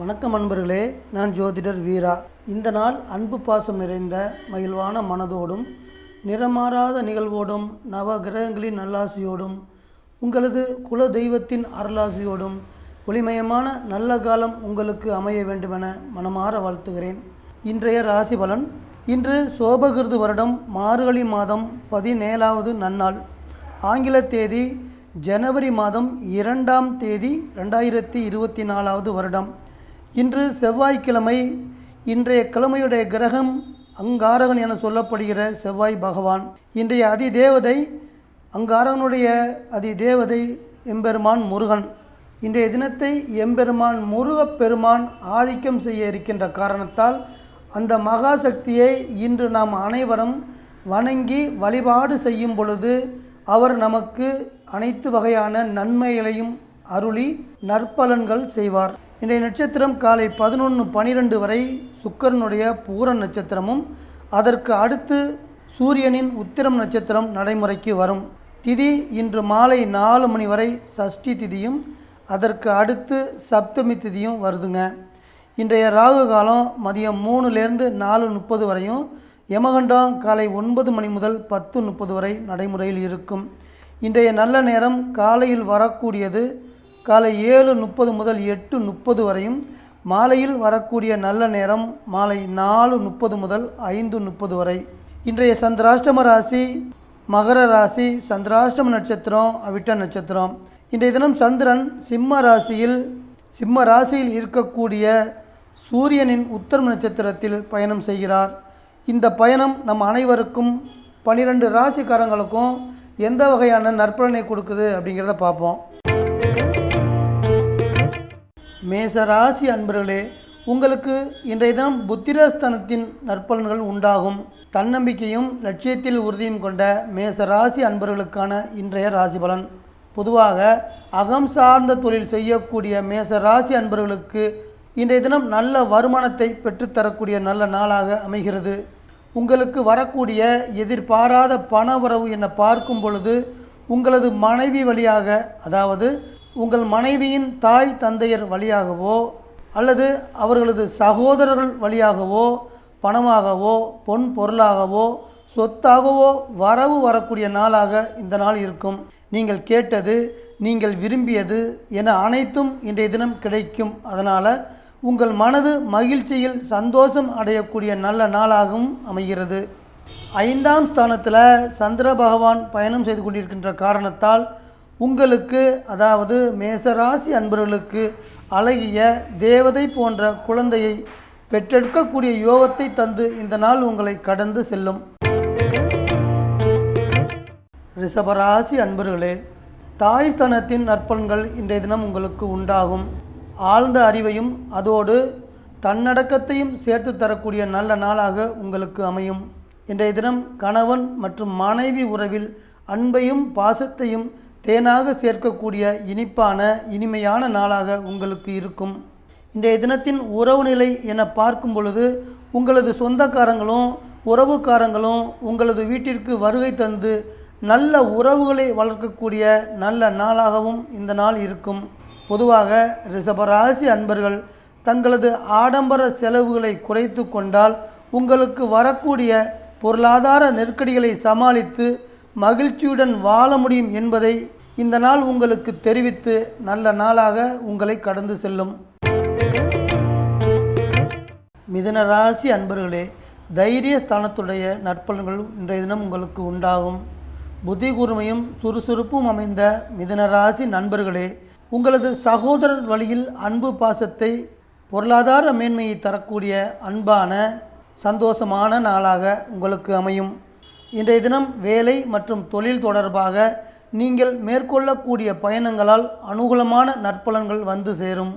வணக்கம் அன்பர்களே, நான் ஜோதிடர் வீரா. இந்த நாள் அன்பு பாசம் நிறைந்த மகிழ்வான மனதோடும் நிறமாறாத நிகழ்வோடும் நவ கிரகங்களின் நல்லாசியோடும் உங்களது குல தெய்வத்தின் அருளாசியோடும் ஒளிமயமான நல்ல காலம் உங்களுக்கு அமைய வேண்டுமென மனமாற வாழ்த்துகிறேன். இன்றைய ராசி பலன். இன்று சோபகிருது வருடம் மார்கழி மாதம் 17வது நன்னாள். ஆங்கில தேதி ஜனவரி மாதம் 2ஆம் தேதி 2024வது வருடம். இன்று செவ்வாய்க்கிழமை. இன்றைய கிழமையுடைய கிரகம் அங்காரகன் என சொல்லப்படுகிற செவ்வாய் பகவான். இன்றைய அதிதேவதை அங்காரகனுடைய அதிதேவதை எம்பெருமான் முருகன். இன்றைய தினத்தை எம்பெருமான் முருகப்பெருமான் ஆதிக்கம் செய்ய இருக்கின்ற காரணத்தால் அந்த மகாசக்தியை இன்று நாம் அனைவரும் வணங்கி வழிபாடு செய்யும் பொழுது அவர் நமக்கு அனைத்து வகையான நன்மைகளையும் அருளி நற்பலன்கள் செய்வார். இன்றைய நட்சத்திரம் காலை 11:12 வரை சுக்கிரனுடைய பூர நட்சத்திரமும் அதற்கு அடுத்து சூரியனின் உத்திரம் நட்சத்திரம் நடைமுறைக்கு வரும். திதி இன்று மாலை 4 மணி வரை சஷ்டி திதியும் அதற்கு அடுத்து சப்தமி திதியும் வருதுங்க. இன்றைய ராகு காலம் மதியம் 3லேருந்து 4:30 வரையும், யமகண்டம் காலை 9 மணி முதல் 10:30 வரை நடைமுறையில் இருக்கும். இன்றைய நல்ல நேரம் காலையில் வரக்கூடியது காலை 7:30 முதல் 8:30 வரையும், மாலையில் வரக்கூடிய நல்ல நேரம் மாலை 4:30 முதல் 5:30 வரை. இன்றைய சந்திராஷ்டம ராசி மகர ராசி, சந்திராஷ்டம நட்சத்திரம் அவிட்ட நட்சத்திரம். இன்றைய தினம் சந்திரன் சிம்ம ராசியில் இருக்கக்கூடிய சூரியனின் உத்தரம் நட்சத்திரத்தில் பயணம் செய்கிறார். இந்த பயணம் நம் அனைவருக்கும் 12 ராசிக்காரங்களுக்கும் எந்த வகையான நற்பலனை கொடுக்குது அப்படிங்கிறத பார்ப்போம். மேச ராசி அன்பர்களே, உங்களுக்கு இன்றைய தினம் புத்திரஸ்தானத்தின் நற்பலன்கள் உண்டாகும். தன்னம்பிக்கையும் லட்சியத்தில் உறுதியும் கொண்ட மேச ராசி அன்பர்களுக்கான இன்றைய ராசி பலன். பொதுவாக அகம் சார்ந்த தொழில் செய்யக்கூடிய மேச ராசி அன்பர்களுக்கு இன்றைய தினம் நல்ல வருமானத்தை பெற்றுத்தரக்கூடிய நல்ல நாளாக அமைகிறது. உங்களுக்கு வரக்கூடிய எதிர்பாராத பண வரவு என பார்க்கும் பொழுது உங்களது மனைவி வழியாக, அதாவது உங்கள் மனைவியின் தாய் தந்தையர் வழியாகவோ அல்லது அவர்களது சகோதரர்கள் வழியாகவோ பணமாகவோ பொன் பொருளாகவோ சொத்தாகவோ வரவு வரக்கூடிய நாளாக இந்த நாள் இருக்கும். நீங்கள் கேட்டது, நீங்கள் விரும்பியது என அனைத்தும் இன்றைய தினம் கிடைக்கும். அதனால் உங்கள் மனது மகிழ்ச்சியில் சந்தோஷம் அடையக்கூடிய நல்ல நாளாகவும் அமைகிறது. 5ஆம் ஸ்தானத்தில் சந்திர பகவான் பயணம் செய்து கொண்டிருக்கின்ற காரணத்தால் உங்களுக்கு, அதாவது மேசராசி அன்பர்களுக்கு அழகிய தேவதை போன்ற குழந்தையை பெற்றெடுக்கக்கூடிய யோகத்தை தந்து இந்த நாள் உங்களை கடந்து செல்லும். ரிஷபராசி அன்பர்களே, தாய் ஸ்தானத்தின் நற்பலன்கள் இன்றைய தினம் உங்களுக்கு உண்டாகும். ஆழ்ந்த அறிவையும் அதோடு தன்னடக்கத்தையும் சேர்த்து தரக்கூடிய நல்ல நாளாக உங்களுக்கு அமையும். இன்றைய தினம் கணவன் மற்றும் மனைவி உறவில் அன்பையும் பாசத்தையும் தேனாக சேர்க்கக்கூடிய இனிமையான நாளாக உங்களுக்கு இருக்கும். இன்றைய தினத்தின் உறவு நிலை என பார்க்கும் பொழுது உங்களது சொந்தக்காரங்களும் உறவுக்காரங்களும் உங்களது வீட்டிற்கு வருகை தந்து நல்ல உறவுகளை வளர்க்கக்கூடிய நல்ல நாளாகவும் இந்த நாள் இருக்கும். பொதுவாக ரிஷபராசி அன்பர்கள் தங்களது ஆடம்பர செலவுகளை குறைத்து கொண்டால் உங்களுக்கு வரக்கூடிய பொருளாதார நெருக்கடிகளை சமாளித்து மகிழ்ச்சியுடன் வாழ முடியும் என்பதை இந்த நாள் உங்களுக்கு தெரிவித்து நல்ல நாளாக உங்களை கடந்து செல்லும். மிதுன ராசி அன்பர்களே, தைரிய ஸ்தானத்துடைய நற்பலன்கள் இன்றைய தினம் உங்களுக்கு உண்டாகும். புத்தி கூர்மையும் சுறுசுறுப்பும் அமைந்த மிதுன ராசி நண்பர்களே, உங்களது சகோதரர் வழியில் அன்பு பாசத்தை பொருளாதார மேன்மையை தரக்கூடிய அன்பான சந்தோஷமான நாளாக உங்களுக்கு அமையும். இன்றைய தினம் வேலை மற்றும் தொழில் தொடர்பாக நீங்கள் மேற்கொள்ளக்கூடிய பயணங்களால் அனுகூலமான நற்பலன்கள் வந்து சேரும்.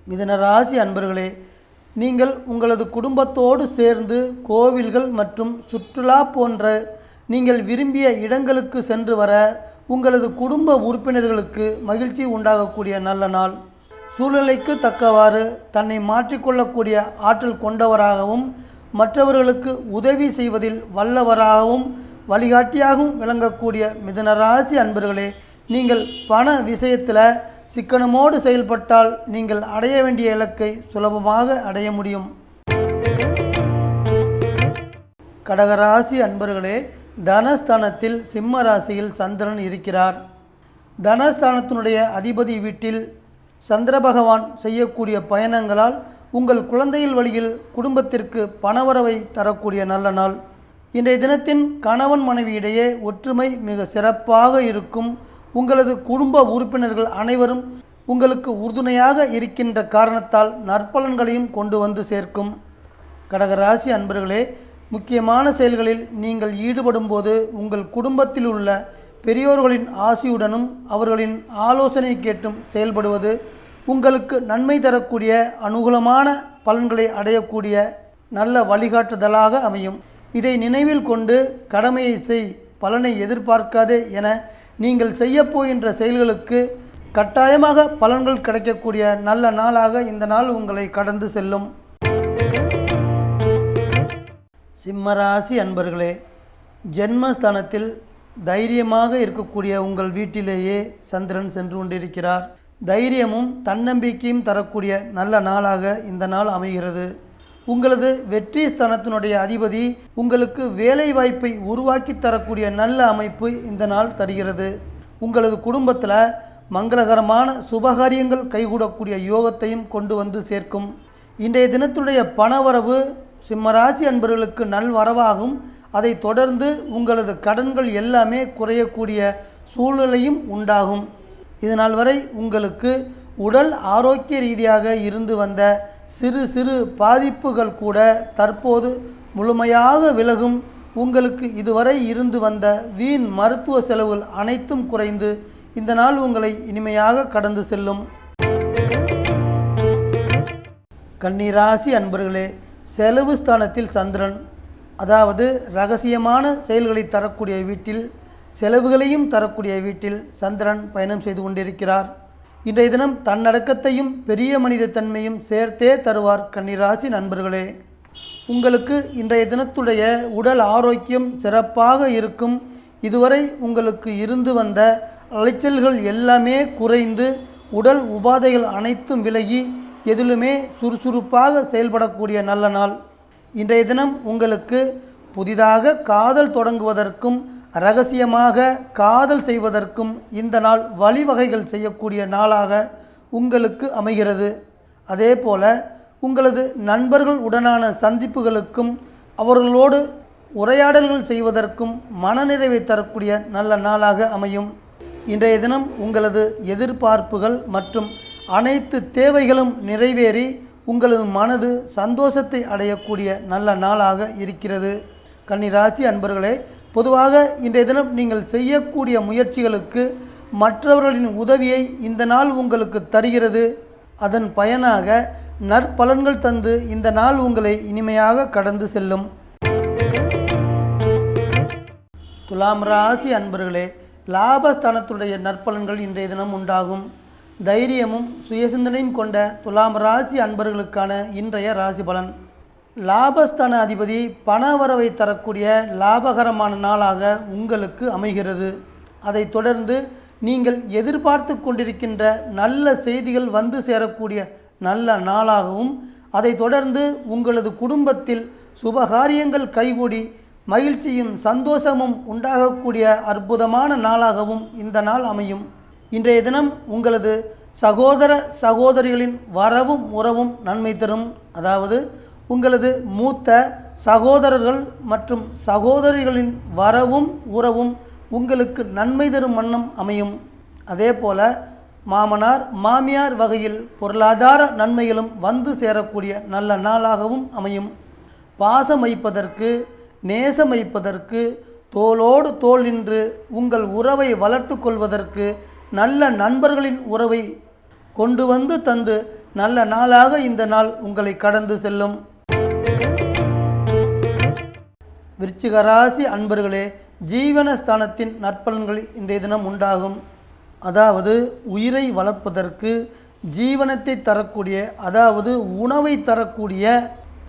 மிதுன ராசி அன்பர்களே, நீங்கள் உங்களது குடும்பத்தோடு சேர்ந்து கோவில்கள் மற்றும் சுற்றுலா போன்ற நீங்கள் விரும்பிய இடங்களுக்கு சென்று வர உங்களது குடும்ப உறுப்பினர்களுக்கு மகிழ்ச்சி உண்டாகக்கூடிய நல்ல நாள். சூழ்நிலைக்கு தக்கவாறு தன்னை மாற்றிக்கொள்ளக்கூடிய ஆற்றல் கொண்டவராகவும் மற்றவர்களுக்கு உதவி செய்வதில் வல்லவராகவும் வழிகாட்டியாகவும் விளங்கக்கூடிய மிதுன ராசி அன்பர்களே, நீங்கள் பண விஷயத்தில் சிக்கனமோடு செயல்பட்டால் நீங்கள் அடைய வேண்டிய இலக்கை சுலபமாக அடைய முடியும். கடகராசி அன்பர்களே, தனஸ்தானத்தில் சிம்ம ராசியில் சந்திரன் இருக்கிறார். தனஸ்தானத்தினுடைய அதிபதி வீட்டில் சந்திர பகவான் செய்யக்கூடிய பயணங்களால் உங்கள் குழந்தைகள் வழியில் குடும்பத்திற்கு பணவரவை தரக்கூடிய நல்ல நாள். இன்றைய தினத்தின் கணவன் மனைவியிடையே ஒற்றுமை மிக சிறப்பாக இருக்கும். உங்களது குடும்ப உறுப்பினர்கள் அனைவரும் உங்களுக்கு உறுதுணையாக இருக்கின்ற காரணத்தால் நற்பலன்களையும் கொண்டு வந்து சேர்க்கும். கடகராசி அன்பர்களே, முக்கியமான செயல்களில் நீங்கள் ஈடுபடும் போது உங்கள் குடும்பத்தில் உள்ள பெரியோர்களின் ஆசியுடனும் அவர்களின் ஆலோசனை கேட்டும் செயல்படுவது உங்களுக்கு நன்மை தரக்கூடிய அனுகூலமான பலன்களை அடையக்கூடிய நல்ல வழிகாட்டுதலாக அமையும். இதை நினைவில் கொண்டு கடமையை செய், பலனை எதிர்பார்க்காதே என நீங்கள் செய்யப்போகின்ற செயல்களுக்கு கட்டாயமாக பலன்கள் கிடைக்கக்கூடிய நல்ல நாளாக இந்த நாள் உங்களை கடந்து செல்லும். சிம்மராசி அன்பர்களே, ஜென்மஸ்தானத்தில் தைரியமாக இருக்கக்கூடிய உங்கள் வீட்டிலேயே சந்திரன் சென்று கொண்டிருக்கிறார். தைரியமும் தன்னம்பிக்கையும் தரக்கூடிய நல்ல நாளாக இந்த நாள் அமைகிறது. உங்களது வெற்றி ஸ்தானத்தினுடைய அதிபதி உங்களுக்கு வேலை வாய்ப்பை உருவாக்கி தரக்கூடிய நல்ல அமைப்பு இந்த நாள் தருகிறது. உங்களது குடும்பத்தில் மங்களகரமான சுபகாரியங்கள் கைகூடக்கூடிய யோகத்தையும் கொண்டு வந்து சேர்க்கும். இன்றைய தினத்துடைய பணவரவு சிம்மராசி அன்பர்களுக்கு நல்வரவாகும். அதை தொடர்ந்து உங்களது கடன்கள் எல்லாமே குறையக்கூடிய சூழ்நிலையும் உண்டாகும். இதனால் வரை உங்களுக்கு உடல் ஆரோக்கிய ரீதியாக இருந்து வந்த சிறு சிறு பாதிப்புகள் கூட தற்போது முழுமையாக விலகும். உங்களுக்கு இதுவரை இருந்து வந்த வீண் மருத்துவ செலவுகள் அனைத்தும் குறைந்து இந்த நாள் உங்களை இனிமையாக கடந்து செல்லும். கன்னிராசி அன்பர்களே, செலவு ஸ்தானத்தில் சந்திரன், அதாவது இரகசியமான செயல்களை தரக்கூடிய வீட்டில், செலவுகளையும் தரக்கூடிய வீட்டில் சந்திரன் பயணம் செய்து கொண்டிருக்கிறார். இன்றைய தினம் தன்னடக்கத்தையும் பெரிய மனித தன்மையும் சேர்த்தே தருவார். கன்னிராசி நண்பர்களே, உங்களுக்கு இன்றைய தினத்துடைய உடல் ஆரோக்கியம் சிறப்பாக இருக்கும். இதுவரை உங்களுக்கு இருந்து வந்த அலைச்சல்கள் எல்லாமே குறைந்து உடல் உபாதைகள் அனைத்தும் விலகி எதிலுமே சுறுசுறுப்பாக செயல்படக்கூடிய நல்ல நாள். இன்றைய தினம் உங்களுக்கு புதிதாக காதல் தொடங்குவதற்கும் இரகசியமாக காதல் செய்வதற்கும் இந்த நாள் வழிவகைகள் செய்யக்கூடிய நாளாக உங்களுக்கு அமைகிறது. அதே போல உங்களது நண்பர்கள் உடனான சந்திப்புகளுக்கும் அவர்களோடு உரையாடல்கள் செய்வதற்கும் மனநிறைவை தரக்கூடிய நல்ல நாளாக அமையும். இன்றைய தினம் உங்களது எதிர்பார்ப்புகள் மற்றும் அனைத்து தேவைகளும் நிறைவேறி உங்களது மனது சந்தோஷத்தை அடையக்கூடிய நல்ல நாளாக இருக்கிறது. கன்னிராசி அன்பர்களே, பொதுவாக இன்றைய தினம் நீங்கள் செய்யக்கூடிய முயற்சிகளுக்கு மற்றவர்களின் உதவியை இந்த நாள் உங்களுக்கு தருகிறது. அதன் பயனாக நற்பலன்கள் தந்து இந்த நாள் உங்களை இனிமையாக கடந்து செல்லும். துலாம் ராசி அன்பர்களே, லாபஸ்தானத்துடைய நற்பலன்கள் இன்றைய தினம் உண்டாகும். தைரியமும் சுயசிந்தனையும் கொண்ட துலாம் ராசி அன்பர்களுக்கான இன்றைய ராசி பலன். லாபஸ்தான அதிபதி பணவரவை தரக்கூடிய லாபகரமான நாளாக உங்களுக்கு அமைகிறது. அதை தொடர்ந்து நீங்கள் எதிர்பார்த்து கொண்டிருக்கின்ற நல்ல செய்திகள் வந்து சேரக்கூடிய நல்ல நாளாகவும், அதை தொடர்ந்து உங்களது குடும்பத்தில் சுபகாரியங்கள் கைகூடி மகிழ்ச்சியும் சந்தோஷமும் உண்டாகக்கூடிய அற்புதமான நாளாகவும் இந்த நாள் அமையும். இன்றைய தினம் உங்களது சகோதர சகோதரிகளின் வரவும் உறவும் நன்மை தரும். அதாவது உங்களது மூத்த சகோதரர்கள் மற்றும் சகோதரிகளின் வரவும் உறவும் உங்களுக்கு நன்மை தரும் வண்ணம் அமையும். அதே போல மாமனார் மாமியார் வகையில் பொருளாதார நன்மைகளும் வந்து சேரக்கூடிய நல்ல நாளாகவும் அமையும். பாசம் வைப்பதற்கு நேசம் வைப்பதற்கு தோளோடு தோள் நின்று உங்கள் உறவை வளர்த்து கொள்வதற்கு நல்ல நண்பர்களின் உறவை கொண்டு வந்து தந்து நல்ல நாளாக இந்த நாள் உங்களை கடந்து செல்லும். விருச்சிக ராசி அன்பர்களே, ஜீவனஸ்தானத்தின் நற்பலன்கள் இன்றைய தினம் உண்டாகும். அதாவது உயிரை வளர்ப்பதற்கு ஜீவனத்தை தரக்கூடிய, அதாவது உணவை தரக்கூடிய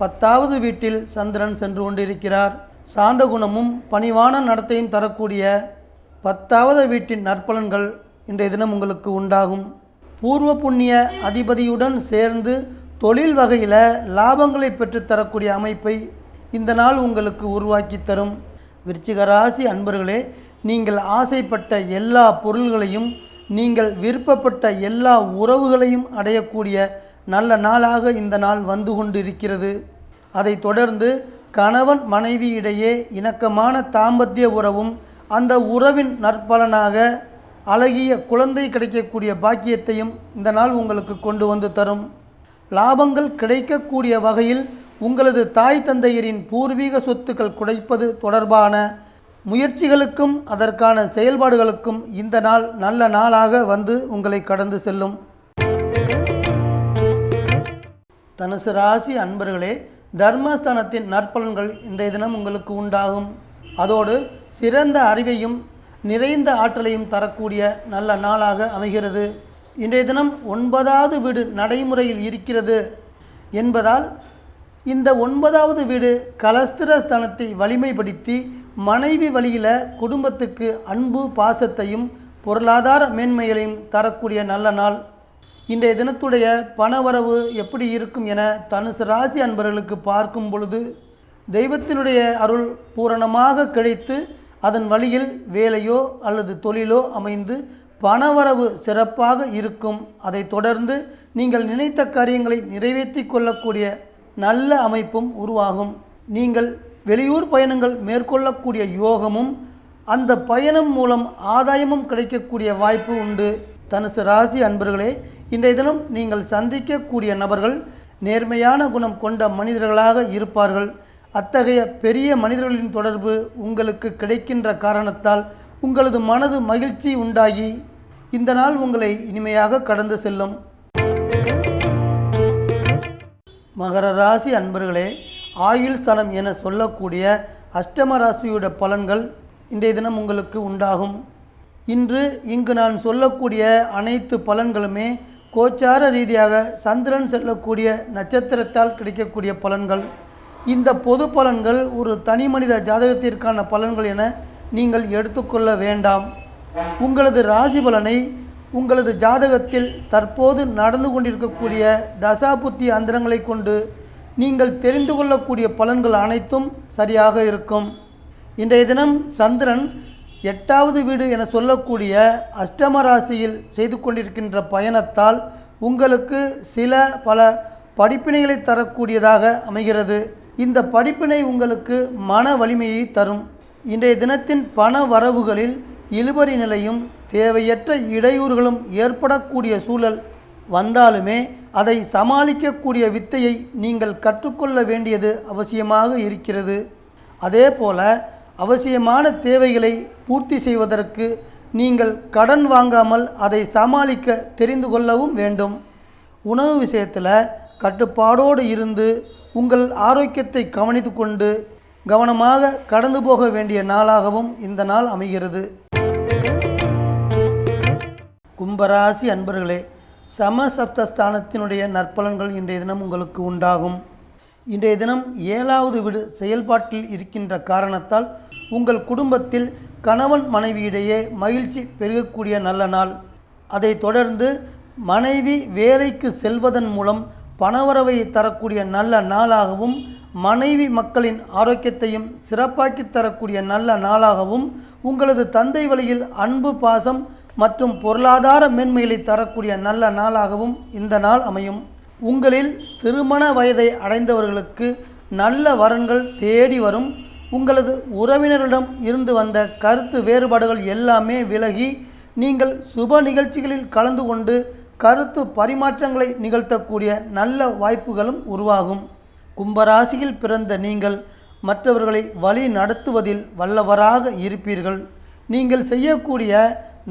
10வது வீட்டில் சந்திரன் சென்று கொண்டிருக்கிறார். சாந்த குணமும் பணிவான நடத்தையும் தரக்கூடிய 10வது வீட்டின் நற்பலன்கள் இன்றைய தினம் உங்களுக்கு உண்டாகும். பூர்வ புண்ணிய அதிபதியுடன் சேர்ந்து தொழில் வகையில் லாபங்களை பெற்றுத்தரக்கூடிய அமைப்பை இந்த நாள் உங்களுக்கு உருவாக்கி தரும். விருச்சிக ராசி அன்பர்களே, நீங்கள் ஆசைப்பட்ட எல்லா பொருள்களையும், நீங்கள் விருப்பப்பட்ட எல்லா உறவுகளையும் அடையக்கூடிய நல்ல நாளாக இந்த நாள் வந்து கொண்டிருக்கிறது. அதை தொடர்ந்து கணவன் மனைவி இடையே இணக்கமான தாம்பத்திய உறவும், அந்த உறவின் நற்பலனாக அழகிய குழந்தை கிடைக்கக்கூடிய பாக்கியத்தையும் இந்த நாள் உங்களுக்கு கொண்டு வந்து தரும். லாபங்கள் கிடைக்கக்கூடிய வகையில் உங்களது தாய் தந்தையரின் பூர்வீக சொத்துக்கள் குறைப்பது தொடர்பான முயற்சிகளுக்கும் அதற்கான செயல்பாடுகளுக்கும் இந்த நாள் நல்ல நாளாக வந்து உங்களை கடந்து செல்லும். தனுசு ராசி அன்பர்களே, தர்மஸ்தானத்தின் நற்பலன்கள் இன்றைய தினம் உங்களுக்கு உண்டாகும். அதோடு சிறந்த அறிவையும் நிறைந்த ஆற்றலையும் தரக்கூடிய நல்ல நாளாக அமைகிறது. இன்றைய தினம் 9வது வீடு நடைமுறையில் இருக்கிறது என்பதால் இந்த 9வது வீடு கலஸ்திரஸ்தானத்தை வலிமைப்படுத்தி மனைவி வழியில் குடும்பத்துக்கு அன்பு பாசத்தையும் பொருளாதார மேன்மைகளையும் தரக்கூடிய நல்ல நாள். இன்றைய தினத்துடைய பணவரவு எப்படி இருக்கும் என தனுசு ராசி அன்பர்களுக்கு பார்க்கும் பொழுது தெய்வத்தினுடைய அருள் பூரணமாக கிடைத்து அதன் வழியில் வேலையோ அல்லது தொழிலோ அமைந்து பணவரவு சிறப்பாக இருக்கும். அதை தொடர்ந்து நீங்கள் நினைத்த காரியங்களை நிறைவேற்றி கொள்ளக்கூடிய நல்ல அமைப்பும் உருவாகும். நீங்கள் வெளியூர் பயணங்கள் மேற்கொள்ளக்கூடிய யோகமும் அந்த பயணம் மூலம் ஆதாயமும் கிடைக்கக்கூடிய வாய்ப்பு உண்டு. தனுசு ராசி அன்பர்களே, இன்றைய தினம் நீங்கள் சந்திக்கக்கூடிய நபர்கள் நேர்மையான குணம் கொண்ட மனிதர்களாக இருப்பார்கள். அத்தகைய பெரிய மனிதர்களின் தொடர்பு உங்களுக்கு கிடைக்கின்ற காரணத்தால் உங்களது மனது மகிழ்ச்சி உண்டாகி இந்த நாள் உங்களை இனிமையாக கடந்து செல்லும். மகர ராசி அன்பர்களே, ஆயுள் ஸ்தானம் என சொல்லக்கூடிய அஷ்டம ராசியுடைய பலன்கள் இன்றைய தினம் உங்களுக்கு உண்டாகும். இன்று இங்கு நான் சொல்லக்கூடிய அனைத்து பலன்களுமே கோச்சார ரீதியாக சந்திரன் செல்லக்கூடிய நட்சத்திரத்தால் கிடைக்கக்கூடிய பலன்கள். இந்த பொது பலன்கள் ஒரு தனி மனித ஜாதகத்திற்கான பலன்கள் என நீங்கள் எடுத்துக்கொள்ள வேண்டாம். உங்களது ராசி பலனை உங்களது ஜாதகத்தில் தற்போது நடந்து கொண்டிருக்கக்கூடிய தசாபுத்தி அந்தரங்களை கொண்டு நீங்கள் தெரிந்து கொள்ளக்கூடிய பலன்கள் அனைத்தும் சரியாக இருக்கும். இன்றைய தினம் சந்திரன் 8வது வீடு என சொல்லக்கூடிய அஷ்டம ராசியில் செய்து கொண்டிருக்கின்ற பயணத்தால் உங்களுக்கு பல படிப்பினைகளை தரக்கூடியதாக அமைகிறது. இந்த படிப்பினை உங்களுக்கு மன வலிமையை தரும். இன்றைய தினத்தின் பண வரவுகளில் இழுபறி நிலையும் தேவையற்ற இடையூறுகளும் ஏற்படக்கூடிய சூழல் வந்தாலுமே அதை சமாளிக்கக்கூடிய வித்தையை நீங்கள் கற்றுக்கொள்ள வேண்டியது அவசியமாக இருக்கிறது. அதே போல அவசியமான தேவைகளை பூர்த்தி செய்வதற்கு நீங்கள் கடன் வாங்காமல் அதை சமாளிக்க தெரிந்து கொள்ளவும் வேண்டும். உணவு விஷயத்தில் கட்டுப்பாடோடு இருந்து உங்கள் ஆரோக்கியத்தை கவனித்து கொண்டு கவனமாக கடந்து போக வேண்டிய நாளாகவும் இந்த நாள் அமைகிறது. கும்பராசி அன்பர்களே, சமசப்தஸ்தானத்தினுடைய நற்பலன்கள் இன்றைய தினம் உங்களுக்கு உண்டாகும். இன்றைய தினம் 7வது வீடு செயல்பாட்டில் இருக்கின்ற காரணத்தால் உங்கள் குடும்பத்தில் கணவன் மனைவியிடையே மகிழ்ச்சி பெருகக்கூடிய நல்ல நாள். அதை தொடர்ந்து மனைவி வேலைக்கு செல்வதன் மூலம் பணவரவை தரக்கூடிய நல்ல நாளாகவும் மனைவி மக்களின் ஆரோக்கியத்தையும் சிறப்பாக்கி தரக்கூடிய நல்ல நாளாகவும் உங்களது தந்தை வழியில் அன்பு பாசம் மற்றும் பொருளாதார மேன்மைகளை தரக்கூடிய நல்ல நாளாகவும் இந்த நாள் அமையும். உங்களில் திருமண வயதை அடைந்தவர்களுக்கு நல்ல வரன்கள் தேடி வரும். உங்களது உறவினர்களிடம் இருந்து வந்த கருத்து வேறுபாடுகள் எல்லாமே விலகி நீங்கள் சுப நிகழ்ச்சிகளில் கலந்து கொண்டு கருத்து பரிமாற்றங்களை நிகழ்த்தக்கூடிய நல்ல வாய்ப்புகளும் உருவாகும். கும்பராசியில் பிறந்த நீங்கள் மற்றவர்களை வழி நடத்துவதில் வல்லவராக இருப்பீர்கள். நீங்கள் செய்யக்கூடிய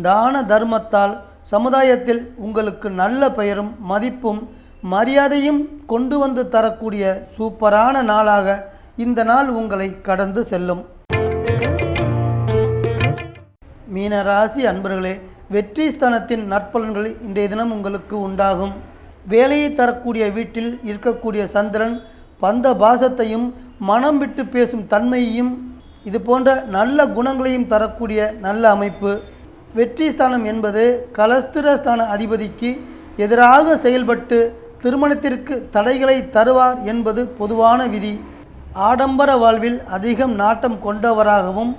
தான தர்மத்தால் சமுதாயத்தில் உங்களுக்கு நல்ல பெயரும் மதிப்பும் மரியாதையும் கொண்டு வந்து தரக்கூடிய சூப்பரான நாளாக இந்த நாள் உங்களை கடந்து செல்லும். மீனராசி அன்பர்களே, வெற்றி ஸ்தானத்தின் நற்பலன்கள் இன்றைய தினம் உங்களுக்கு உண்டாகும். வேலையை தரக்கூடிய வீட்டில் இருக்கக்கூடிய சந்திரன் பந்த பாசத்தையும் மனம் விட்டு பேசும் தன்மையையும் இது போன்ற நல்ல குணங்களையும் தரக்கூடிய நல்ல அமைப்பு. வெற்றி ஸ்தானம் என்பது கலஸ்திர ஸ்தான அதிபதிக்கு எதிராக செயல்பட்டு திருமணத்திற்கு தடைகளை தருவார் என்பது பொதுவான விதி. ஆடம்பர வாழ்வில் அதிகம் நாட்டம் கொண்டவராகவும்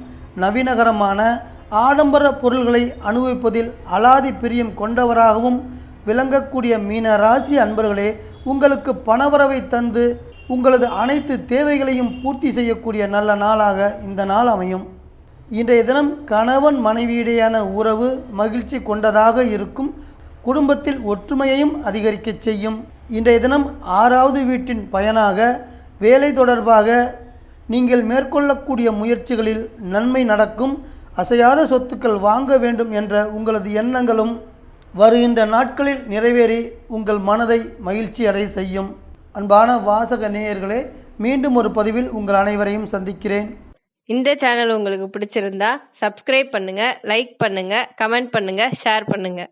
நவீனகரமான ஆடம்பர பொருள்களை அனுபவிப்பதில் அலாதி பிரியம் கொண்டவராகவும் விளங்கக்கூடிய மீன ராசி அன்பர்களே, உங்களுக்கு பணவரவை தந்து உங்களது அனைத்து தேவைகளையும் பூர்த்தி செய்யக்கூடிய நல்ல நாளாக இந்த நாள் அமையும். இன்றைய தினம் கணவன் மனைவியிடையான உறவு மகிழ்ச்சி கொண்டதாக இருக்கும். குடும்பத்தில் ஒற்றுமையையும் அதிகரிக்க செய்யும். இன்றைய தினம் 6வது வீட்டின் பயனாக வேலை தொடர்பாக நீங்கள் மேற்கொள்ளக்கூடிய முயற்சிகளில் நன்மை நடக்கும். அசையாத சொத்துக்கள் வாங்க வேண்டும் என்ற உங்களது எண்ணங்களும் வருகின்ற நாட்களில் நிறைவேறி உங்கள் மனதை மகிழ்ச்சி அடைய செய்யும். அன்பான வாசக நேயர்களே, மீண்டும் ஒரு பதிவில் உங்கள் அனைவரையும் சந்திக்கிறேன். இந்த சேனல் உங்களுக்கு பிடிச்சிருந்தா சப்ஸ்கிரைப் பண்ணுங்க, லைக் பண்ணுங்க, கமெண்ட் பண்ணுங்க, ஷேர் பண்ணுங்க.